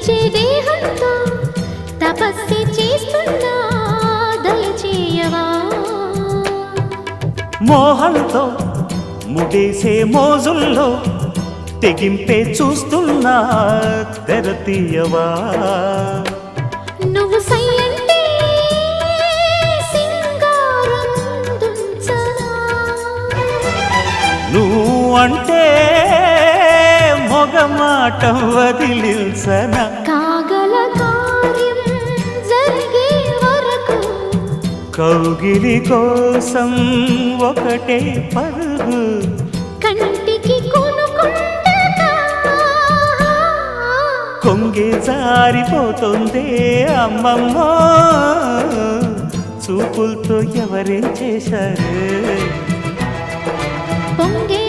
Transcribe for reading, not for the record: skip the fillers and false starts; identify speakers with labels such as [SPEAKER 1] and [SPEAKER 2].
[SPEAKER 1] తపించే దేహంతో తపస్సు చేస్తున్నా దయచేయవా
[SPEAKER 2] మోహంతో ముడేసే మోజుల్లో తెగింపే చూస్తున్నా తెరతీయవా
[SPEAKER 1] నువ్వు సయ్యంటే సింగారం దుంచనా
[SPEAKER 2] నువ్వు అంటే మొగమాటం వదిలిల్సన
[SPEAKER 1] కాగల కార్యం జరిగే వరకు
[SPEAKER 2] కౌగిలి కోసం ఒకటే పరుగు
[SPEAKER 1] కంటికి కొనుకుంటా
[SPEAKER 2] కొంగే జారిపోతుందే అమ్మమ్మ చూపులతో ఎవరేం చేశారు
[SPEAKER 1] పొంగే